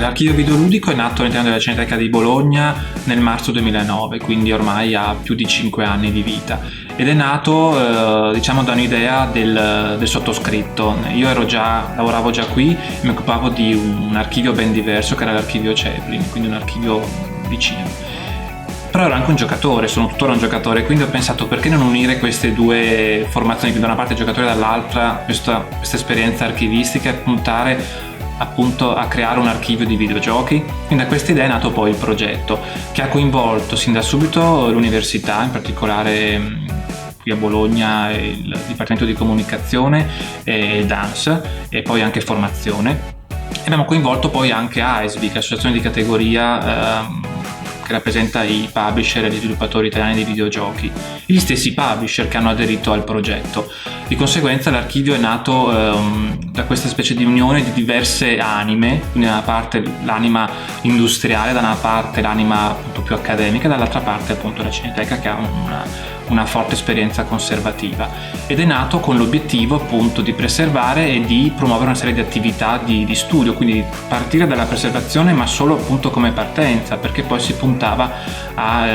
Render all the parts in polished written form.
L'archivio videoludico è nato all'interno della Cineteca di Bologna nel marzo 2009, quindi ormai ha più di 5 anni di vita, ed è nato da un'idea del sottoscritto. Io lavoravo già qui e mi occupavo di un archivio ben diverso, che era l'archivio Chaplin, quindi un archivio di cinema. Però ero anche un giocatore, sono tuttora un giocatore, quindi ho pensato perché non unire queste due formazioni, da una parte il giocatore e dall'altra questa esperienza archivistica, e puntare appunto a creare un archivio di videogiochi. Quindi da questa idea è nato poi il progetto, che ha coinvolto sin da subito l'università, in particolare qui a Bologna il Dipartimento di Comunicazione e il DANS, e poi anche formazione. E abbiamo coinvolto poi anche AESVI, che è l'associazione di categoria che rappresenta i publisher e gli sviluppatori italiani di videogiochi, gli stessi publisher che hanno aderito al progetto. Di conseguenza l'archivio è nato da questa specie di unione di diverse anime, quindi da una parte l'anima industriale, da una parte l'anima appunto più accademica, dall'altra parte appunto la Cineteca, che ha una forte esperienza conservativa, ed è nato con l'obiettivo appunto di preservare e di promuovere una serie di attività di studio, quindi partire dalla preservazione ma solo appunto come partenza, perché poi si puntava a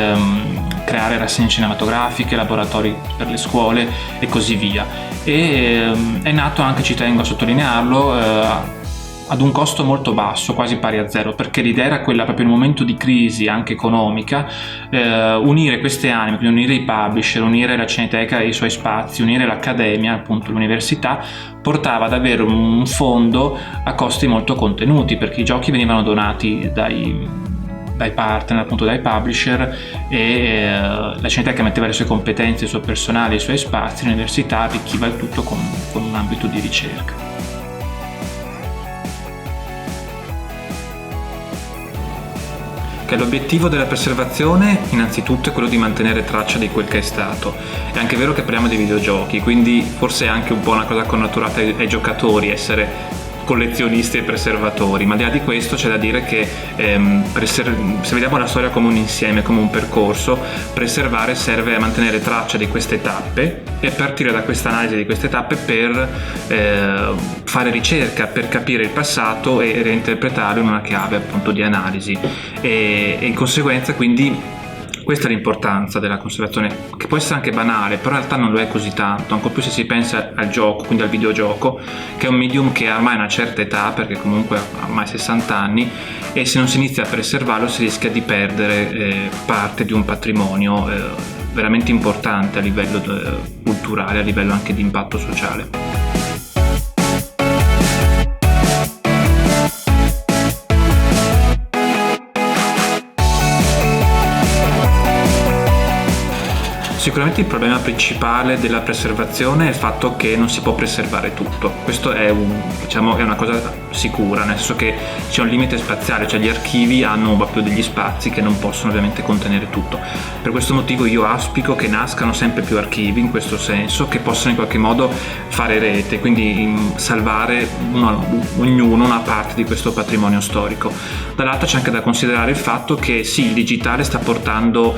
creare rassegne cinematografiche, laboratori per le scuole e così via. E è nato anche, ci tengo a sottolinearlo, ad un costo molto basso, quasi pari a zero, perché l'idea era quella, proprio in un momento di crisi anche economica, unire queste anime, quindi unire i publisher, unire la Cineteca e i suoi spazi, unire l'accademia, appunto l'università, portava ad avere un fondo a costi molto contenuti, perché i giochi venivano donati dai partner, appunto dai publisher, e la Cineteca metteva le sue competenze, il suo personale, i suoi spazi, l'università arricchiva il tutto con un ambito di ricerca. L'obiettivo della preservazione innanzitutto è quello di mantenere traccia di quel che è stato. È anche vero che parliamo di videogiochi, quindi forse è anche un po' una cosa connaturata ai giocatori essere collezionisti e preservatori, ma al di là di questo c'è da dire che se vediamo la storia come un insieme, come un percorso, preservare serve a mantenere traccia di queste tappe e partire da questa analisi di queste tappe per fare ricerca, per capire il passato e reinterpretarlo in una chiave appunto di analisi, e in conseguenza quindi questa è l'importanza della conservazione, che può essere anche banale, però in realtà non lo è così tanto, ancora più se si pensa al gioco, quindi al videogioco, che è un medium che ha ormai una certa età, perché comunque ha ormai 60 anni, e se non si inizia a preservarlo si rischia di perdere parte di un patrimonio veramente importante a livello culturale, a livello anche di impatto sociale. Sicuramente il problema principale della preservazione è il fatto che non si può preservare tutto. Questo è una cosa sicura, nel senso che c'è un limite spaziale, cioè gli archivi hanno proprio degli spazi che non possono ovviamente contenere tutto. Per questo motivo io auspico che nascano sempre più archivi in questo senso, che possano in qualche modo fare rete, quindi salvare ognuno una parte di questo patrimonio storico. Dall'altra c'è anche da considerare il fatto che sì, il digitale sta portando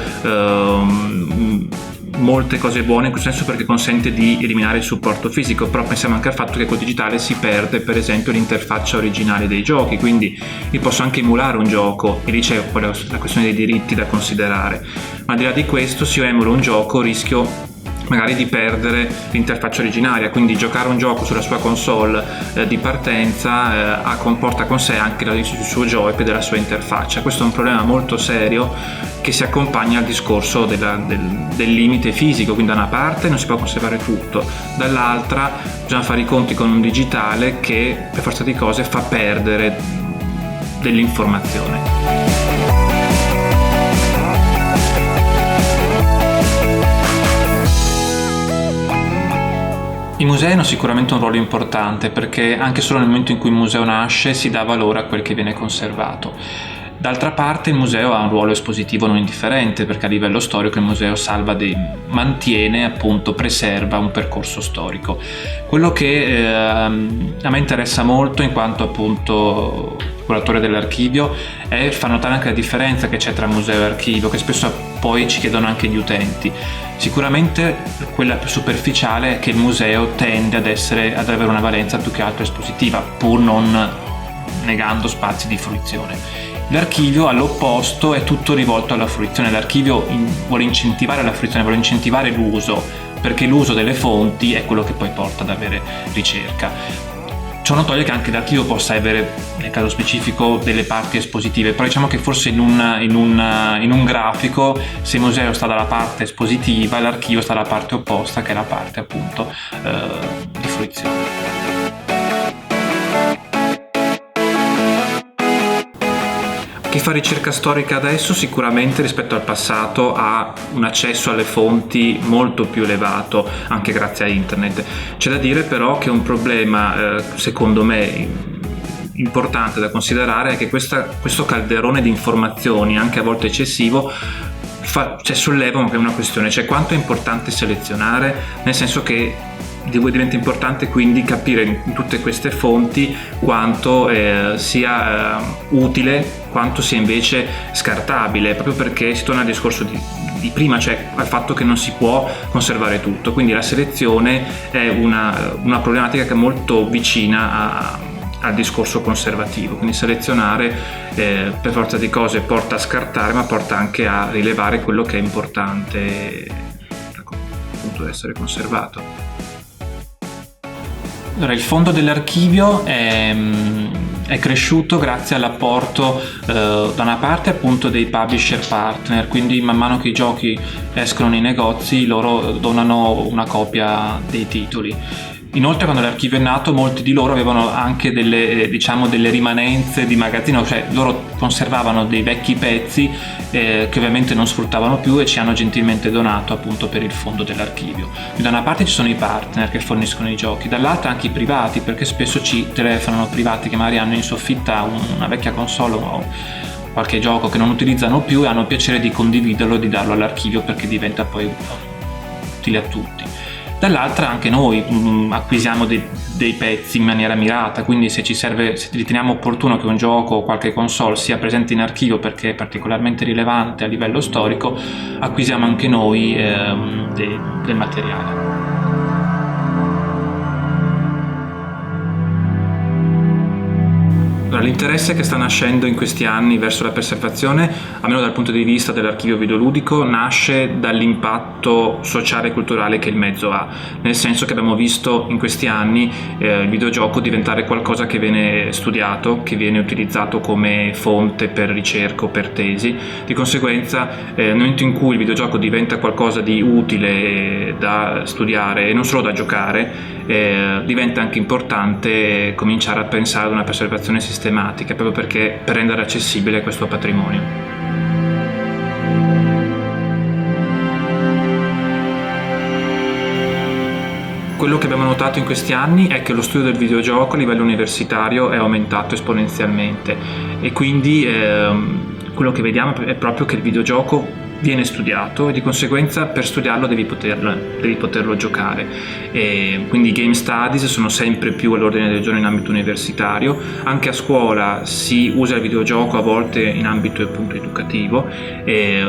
molte cose buone in questo senso, perché consente di eliminare il supporto fisico, però pensiamo anche al fatto che col digitale si perde per esempio l'interfaccia originale dei giochi, quindi io posso anche emulare un gioco e lì c'è poi la questione dei diritti da considerare, ma al di là di questo, se io emulo un gioco rischio magari di perdere l'interfaccia originaria, quindi giocare un gioco sulla sua console di partenza comporta con sé anche il suo joypad e della sua interfaccia. Questo è un problema molto serio che si accompagna al discorso del limite fisico, quindi da una parte non si può conservare tutto, dall'altra bisogna fare i conti con un digitale che per forza di cose fa perdere dell'informazione. I musei hanno sicuramente un ruolo importante, perché anche solo nel momento in cui il museo nasce si dà valore a quel che viene conservato. D'altra parte il museo ha un ruolo espositivo non indifferente, perché a livello storico il museo mantiene, appunto, preserva un percorso storico. Quello che a me interessa molto, in quanto appunto curatore dell'archivio, è far notare anche la differenza che c'è tra museo e archivio, che spesso poi ci chiedono anche gli utenti. Sicuramente quella più superficiale è che il museo tende ad avere una valenza più che altro espositiva, pur non negando spazi di fruizione. L'archivio, all'opposto, è tutto rivolto alla fruizione. L'archivio vuole incentivare la fruizione, vuole incentivare l'uso, perché l'uso delle fonti è quello che poi porta ad avere ricerca. Ciò non toglie che anche l'archivio possa avere, nel caso specifico, delle parti espositive, però diciamo che forse in un grafico, se il museo sta dalla parte espositiva, l'archivio sta dalla parte opposta, che è la parte appunto di fruizione. Chi fa ricerca storica adesso sicuramente rispetto al passato ha un accesso alle fonti molto più elevato, anche grazie a internet. C'è da dire però che un problema, secondo me, importante da considerare è che questo calderone di informazioni, anche a volte eccessivo, solleva una questione, cioè quanto è importante selezionare, nel senso che diventa importante quindi capire in tutte queste fonti quanto sia utile, quanto sia invece scartabile, proprio perché si torna al discorso di prima, cioè al fatto che non si può conservare tutto. Quindi la selezione è una problematica che è molto vicina al discorso conservativo, quindi selezionare per forza di cose porta a scartare, ma porta anche a rilevare quello che è importante appunto essere conservato. Allora, il fondo dell'archivio è cresciuto grazie all'apporto da una parte appunto dei publisher partner, quindi man mano che i giochi escono nei negozi loro donano una copia dei titoli. Inoltre, quando l'archivio è nato, molti di loro avevano anche delle rimanenze di magazzino, cioè loro conservavano dei vecchi pezzi che ovviamente non sfruttavano più e ci hanno gentilmente donato appunto per il fondo dell'archivio. Da una parte ci sono i partner che forniscono i giochi, dall'altra anche i privati, perché spesso ci telefonano privati che magari hanno in soffitta una vecchia console o qualche gioco che non utilizzano più e hanno il piacere di condividerlo e di darlo all'archivio perché diventa poi utile a tutti. Dall'altra anche noi acquisiamo dei pezzi in maniera mirata, quindi se riteniamo opportuno che un gioco o qualche console sia presente in archivio perché è particolarmente rilevante a livello storico, acquisiamo anche noi del materiale. L'interesse che sta nascendo in questi anni verso la preservazione, almeno dal punto di vista dell'archivio videoludico, nasce dall'impatto sociale e culturale che il mezzo ha, nel senso che abbiamo visto in questi anni il videogioco diventare qualcosa che viene studiato, che viene utilizzato come fonte per ricerca o per tesi. Di conseguenza, nel momento in cui il videogioco diventa qualcosa di utile da studiare e non solo da giocare, diventa anche importante cominciare a pensare ad una preservazione sistematica, proprio perché per rendere accessibile questo patrimonio. Quello che abbiamo notato in questi anni è che lo studio del videogioco a livello universitario è aumentato esponenzialmente e quindi quello che vediamo è proprio che il videogioco viene studiato e di conseguenza per studiarlo devi poterlo giocare. E quindi i game studies sono sempre più all'ordine del giorno in ambito universitario. Anche a scuola si usa il videogioco a volte in ambito appunto educativo,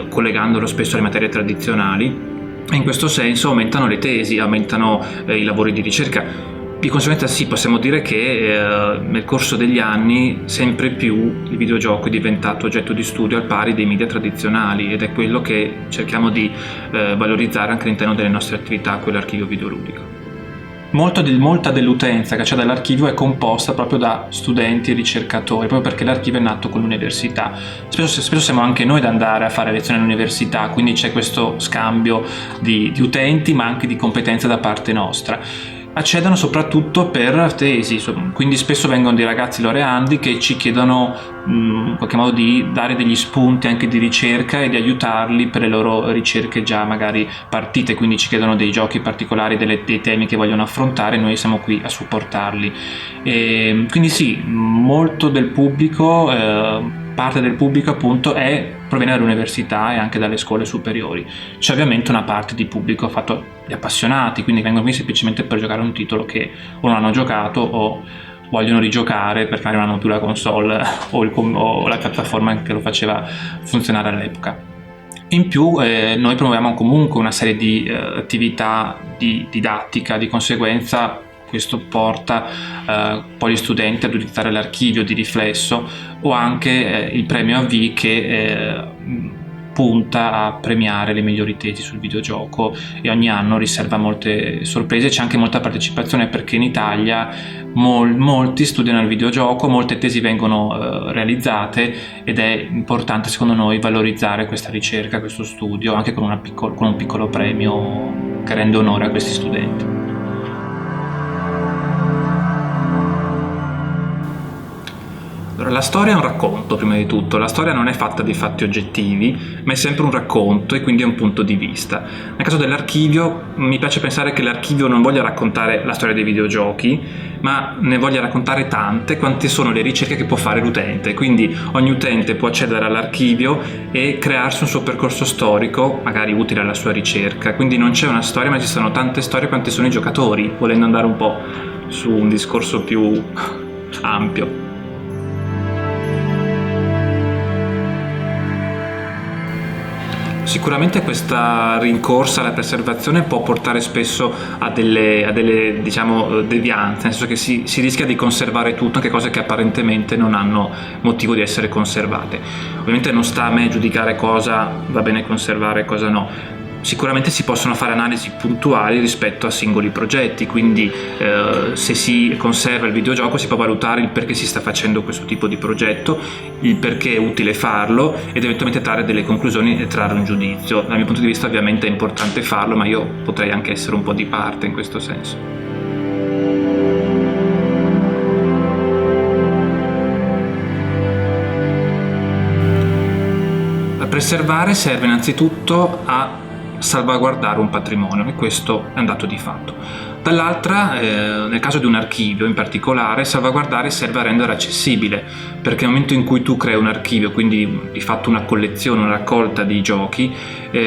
collegandolo spesso alle materie tradizionali. E in questo senso aumentano le tesi, aumentano i lavori di ricerca. Di conseguenza sì, possiamo dire che nel corso degli anni sempre più il videogioco è diventato oggetto di studio al pari dei media tradizionali ed è quello che cerchiamo di valorizzare anche all'interno delle nostre attività con l'archivio videoludico. Molta dell'utenza che c'è dall'archivio è composta proprio da studenti e ricercatori, proprio perché l'archivio è nato con l'università. Spesso siamo anche noi ad andare a fare lezioni all'università, quindi c'è questo scambio di utenti ma anche di competenze da parte nostra. Accedono soprattutto per tesi, quindi spesso vengono dei ragazzi laureandi che ci chiedono in qualche modo di dare degli spunti anche di ricerca e di aiutarli per le loro ricerche già magari partite, quindi ci chiedono dei giochi particolari, dei temi che vogliono affrontare e noi siamo qui a supportarli. E quindi sì, molto del pubblico, parte del pubblico appunto proviene dall'università e anche dalle scuole superiori. C'è ovviamente una parte di pubblico fatto di appassionati, quindi vengono qui semplicemente per giocare un titolo che o non hanno giocato o vogliono rigiocare perché magari non hanno più la console o la piattaforma che lo faceva funzionare all'epoca. In più noi promuoviamo comunque una serie di attività di didattica, di conseguenza questo porta poi gli studenti ad utilizzare l'archivio di riflesso, o anche il premio AV che punta a premiare le migliori tesi sul videogioco e ogni anno riserva molte sorprese. C'è anche molta partecipazione perché in Italia molti studiano il videogioco, molte tesi vengono realizzate ed è importante secondo noi valorizzare questa ricerca, questo studio, anche con un piccolo premio che rende onore a questi studenti. La storia è un racconto, prima di tutto. La storia non è fatta di fatti oggettivi, ma è sempre un racconto e quindi è un punto di vista. Nel caso dell'archivio, mi piace pensare che l'archivio non voglia raccontare la storia dei videogiochi, ma ne voglia raccontare tante quante sono le ricerche che può fare l'utente. Quindi ogni utente può accedere all'archivio e crearsi un suo percorso storico, magari utile alla sua ricerca. Quindi non c'è una storia, ma ci sono tante storie quante sono i giocatori, volendo andare un po' su un discorso più ampio. Sicuramente questa rincorsa alla preservazione può portare spesso a delle diciamo devianze, nel senso che si rischia di conservare tutto, anche cose che apparentemente non hanno motivo di essere conservate. Ovviamente non sta a me giudicare cosa va bene conservare e cosa no. Sicuramente si possono fare analisi puntuali rispetto a singoli progetti, quindi se si conserva il videogioco si può valutare il perché si sta facendo questo tipo di progetto, il perché è utile farlo ed eventualmente trarre delle conclusioni e trarre un giudizio. Dal mio punto di vista ovviamente è importante farlo, ma io potrei anche essere un po' di parte in questo senso. Preservare serve innanzitutto a salvaguardare un patrimonio, e questo è un dato di fatto. Dall'altra, nel caso di un archivio in particolare, salvaguardare serve a rendere accessibile, perché nel momento in cui tu crei un archivio, quindi di fatto una collezione, una raccolta di giochi,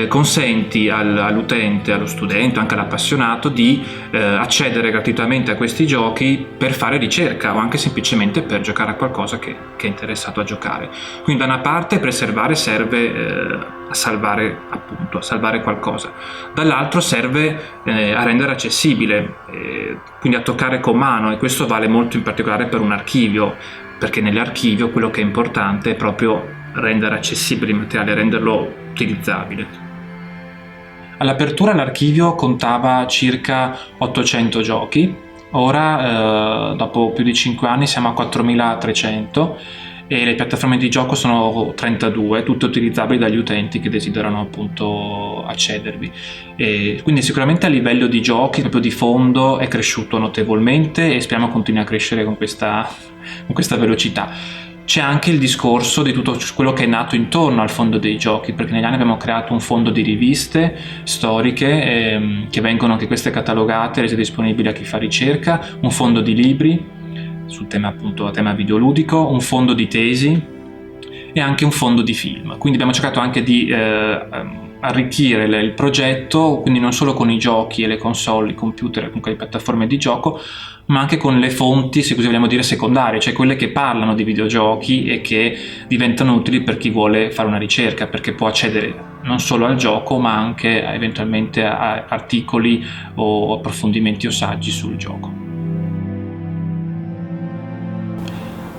consenti all'utente, allo studente, anche all'appassionato di accedere gratuitamente a questi giochi per fare ricerca o anche semplicemente per giocare a qualcosa che è interessato a giocare. Quindi da una parte preservare serve a salvare, appunto, a salvare qualcosa, dall'altro serve a rendere accessibile, quindi a toccare con mano, e questo vale molto in particolare per un archivio, perché nell'archivio quello che è importante è proprio rendere accessibile il materiale, renderlo utilizzabile. All'apertura l'archivio contava circa 800 giochi, ora dopo più di 5 anni siamo a 4300 e le piattaforme di gioco sono 32, tutte utilizzabili dagli utenti che desiderano appunto accedervi. E quindi sicuramente a livello di giochi, proprio di fondo, è cresciuto notevolmente e speriamo continui a crescere con questa velocità. C'è anche il discorso di tutto quello che è nato intorno al fondo dei giochi, perché negli anni abbiamo creato un fondo di riviste storiche che vengono anche queste catalogate, rese disponibili a chi fa ricerca, un fondo di libri sul tema, appunto, tema videoludico, un fondo di tesi e anche un fondo di film. Quindi abbiamo cercato anche di arricchire il progetto, quindi non solo con i giochi e le console, i computer e comunque le piattaforme di gioco, ma anche con le fonti, se così vogliamo dire, secondarie, cioè quelle che parlano di videogiochi e che diventano utili per chi vuole fare una ricerca, perché può accedere non solo al gioco, ma anche eventualmente a articoli o approfondimenti o saggi sul gioco.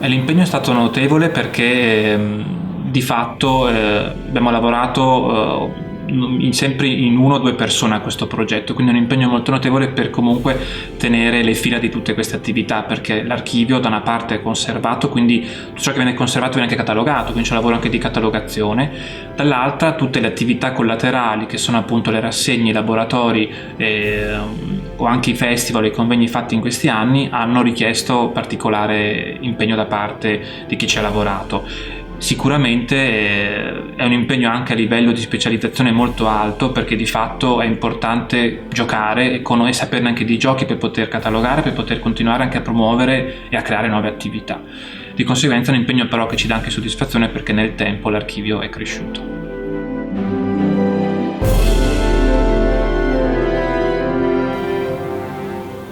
L'impegno è stato notevole perché di fatto abbiamo lavorato sempre in 1 o 2 persone a questo progetto, quindi un impegno molto notevole per comunque tenere le fila di tutte queste attività, perché l'archivio da una parte è conservato, quindi tutto ciò che viene conservato viene anche catalogato, quindi c'è un lavoro anche di catalogazione, dall'altra tutte le attività collaterali che sono appunto le rassegne, i laboratori o anche i festival e i convegni fatti in questi anni hanno richiesto particolare impegno da parte di chi ci ha lavorato. Sicuramente è un impegno anche a livello di specializzazione molto alto, perché di fatto è importante giocare e saperne anche di giochi per poter catalogare, per poter continuare anche a promuovere e a creare nuove attività. Di conseguenza è un impegno però che ci dà anche soddisfazione, perché nel tempo l'archivio è cresciuto.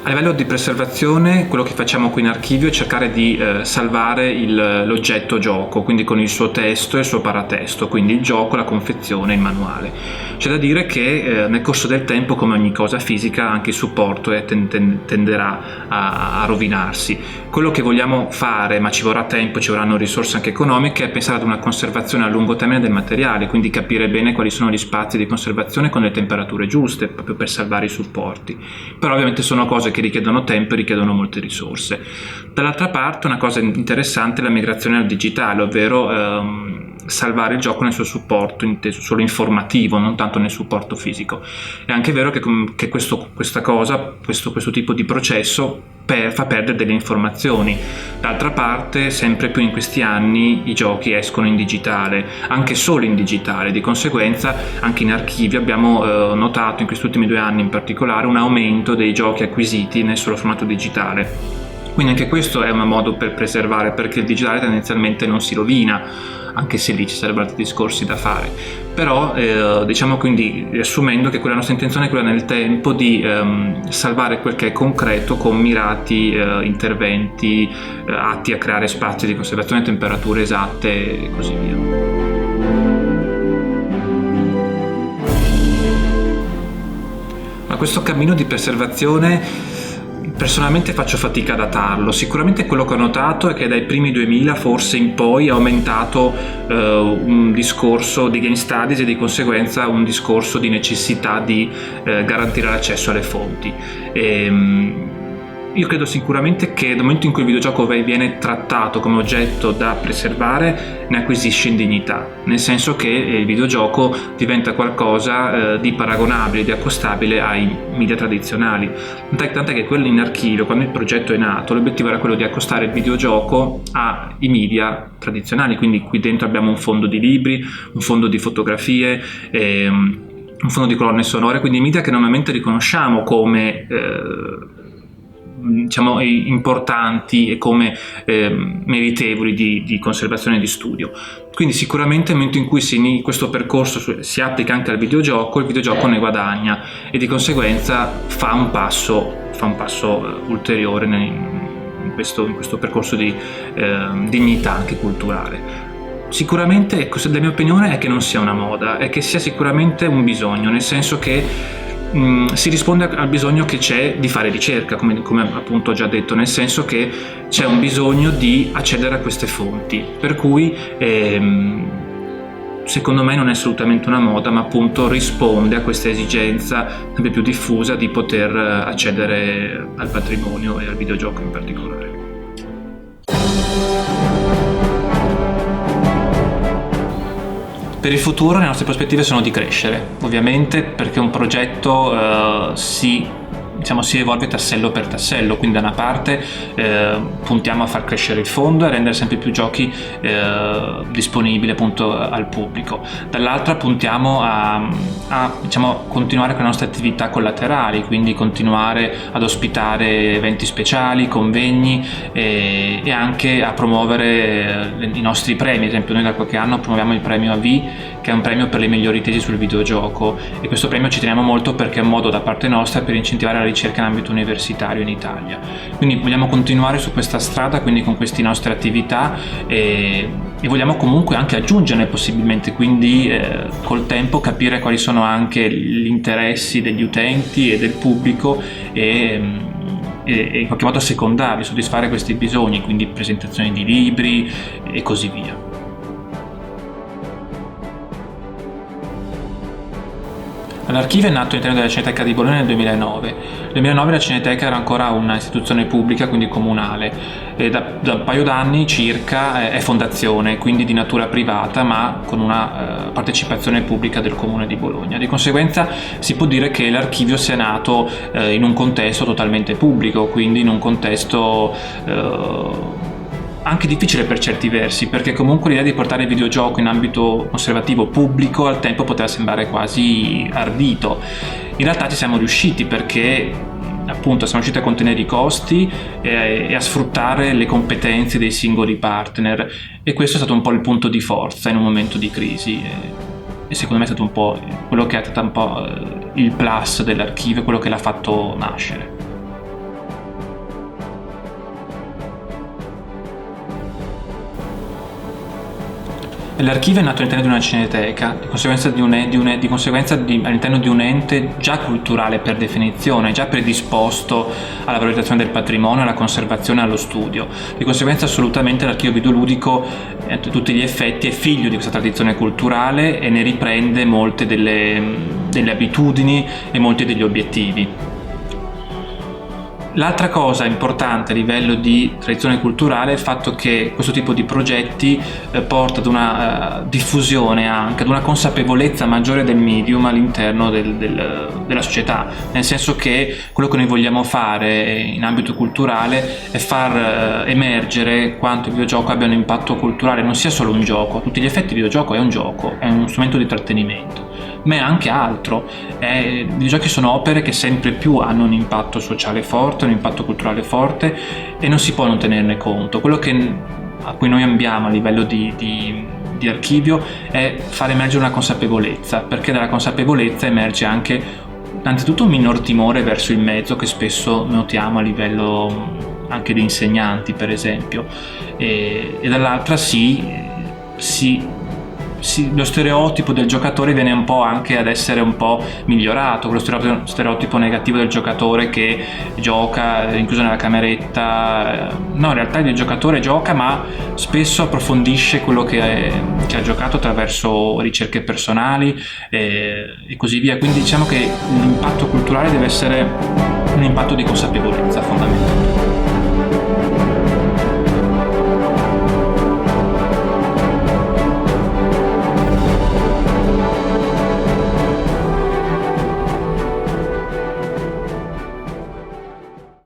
A livello di preservazione, quello che facciamo qui in archivio è cercare di salvare l'oggetto gioco, quindi con il suo testo e il suo paratesto, quindi il gioco, la confezione e il manuale. C'è da dire che nel corso del tempo, come ogni cosa fisica, anche il supporto tenderà a rovinarsi. Quello che vogliamo fare, ma ci vorrà tempo, ci vorranno risorse anche economiche, è pensare ad una conservazione a lungo termine del materiale, quindi capire bene quali sono gli spazi di conservazione con le temperature giuste, proprio per salvare i supporti. Però ovviamente sono cose che richiedono tempo e richiedono molte risorse. Dall'altra parte, una cosa interessante è la migrazione al digitale, ovvero salvare il gioco nel suo supporto inteso solo informativo, non tanto nel supporto fisico. È anche vero che questo tipo di processo fa perdere delle informazioni. D'altra parte, sempre più in questi anni i giochi escono in digitale, anche solo in digitale, di conseguenza anche in archivio abbiamo notato in questi ultimi 2 anni in particolare un aumento dei giochi acquisiti nel solo formato digitale. Quindi anche questo è un modo per preservare, perché il digitale tendenzialmente non si rovina, anche se lì ci sarebbero altri discorsi da fare. Però diciamo, quindi riassumendo, che quella nostra intenzione è quella nel tempo di salvare quel che è concreto con mirati interventi atti a creare spazi di conservazione, temperature esatte e così via. Ma questo cammino di preservazione personalmente faccio fatica a datarlo. Sicuramente quello che ho notato è che dai primi 2000 forse in poi è aumentato un discorso di game studies e di conseguenza un discorso di necessità di garantire l'accesso alle fonti. Io credo sicuramente che nel momento in cui il videogioco viene trattato come oggetto da preservare, ne acquisisce in dignità, nel senso che il videogioco diventa qualcosa di paragonabile, di accostabile ai media tradizionali. Tant'è che quello in archivio, quando il progetto è nato, l'obiettivo era quello di accostare il videogioco ai media tradizionali, quindi qui dentro abbiamo un fondo di libri, un fondo di fotografie, un fondo di colonne sonore, quindi media che normalmente riconosciamo come diciamo importanti e come meritevoli di conservazione e di studio. Quindi sicuramente nel momento in cui questo percorso si applica anche al videogioco, il videogioco ne guadagna e di conseguenza fa un passo ulteriore in questo percorso di dignità anche culturale. Sicuramente, la mia opinione è che non sia una moda, è che sia sicuramente un bisogno, nel senso che si risponde al bisogno che c'è di fare ricerca, come appunto ho già detto, nel senso che c'è un bisogno di accedere a queste fonti, per cui secondo me non è assolutamente una moda, ma appunto risponde a questa esigenza sempre più diffusa di poter accedere al patrimonio e al videogioco in particolare. Per il futuro le nostre prospettive sono di crescere, ovviamente, perché un progetto si evolve tassello per tassello, quindi da una parte puntiamo a far crescere il fondo e a rendere sempre più giochi disponibili appunto al pubblico, dall'altra puntiamo a continuare con le nostre attività collaterali, quindi continuare ad ospitare eventi speciali, convegni e anche a promuovere i nostri premi. Ad esempio, noi da qualche anno promuoviamo il premio AV, che è un premio per le migliori tesi sul videogioco, e questo premio ci teniamo molto perché è un modo da parte nostra per incentivare la ricerca in ambito universitario in Italia. Quindi vogliamo continuare su questa strada, quindi con queste nostre attività, e vogliamo comunque anche aggiungerne possibilmente, quindi col tempo capire quali sono anche gli interessi degli utenti e del pubblico e in qualche modo secondarli, soddisfare questi bisogni, quindi presentazioni di libri e così via. L'archivio è nato all'interno della Cineteca di Bologna nel 2009. Nel 2009 la Cineteca era ancora una istituzione pubblica, quindi comunale, e da un paio d'anni circa è fondazione, quindi di natura privata, ma con una partecipazione pubblica del Comune di Bologna. Di conseguenza si può dire che l'archivio sia nato in un contesto totalmente pubblico, quindi in un contesto anche difficile per certi versi, perché comunque l'idea di portare il videogioco in ambito conservativo pubblico al tempo poteva sembrare quasi ardito. In realtà ci siamo riusciti, perché appunto siamo riusciti a contenere i costi e a sfruttare le competenze dei singoli partner, e questo è stato un po' il punto di forza in un momento di crisi, e secondo me è stato un po' quello che è stato un po' il plus dell'archivio, quello che l'ha fatto nascere. L'archivio è nato all'interno di una cineteca, di conseguenza, all'interno di un ente già culturale per definizione, già predisposto alla valorizzazione del patrimonio, alla conservazione e allo studio. Di conseguenza assolutamente l'archivio videoludico a tutti gli effetti è figlio di questa tradizione culturale e ne riprende molte delle abitudini e molti degli obiettivi. L'altra cosa importante a livello di tradizione culturale è il fatto che questo tipo di progetti porta ad una diffusione, anche ad una consapevolezza maggiore del medium all'interno della società, nel senso che quello che noi vogliamo fare in ambito culturale è far emergere quanto il videogioco abbia un impatto culturale, non sia solo un gioco. A tutti gli effetti il videogioco è un gioco, è uno strumento di intrattenimento, ma è anche altro. I videogiochi sono opere che sempre più hanno un impatto sociale forte, un impatto culturale forte, e non si può non tenerne conto. Quello a cui noi abbiamo a livello di archivio è fare emergere una consapevolezza, perché dalla consapevolezza emerge anche innanzitutto un minor timore verso il mezzo che spesso notiamo a livello anche di insegnanti, per esempio, e dall'altra lo stereotipo del giocatore viene un po' anche ad essere un po' migliorato, quello stereotipo negativo del giocatore che gioca rinchiuso nella cameretta. No, in realtà il giocatore gioca, ma spesso approfondisce quello che ha giocato attraverso ricerche personali e così via. Quindi diciamo che l'impatto culturale deve essere un impatto di consapevolezza fondamentale.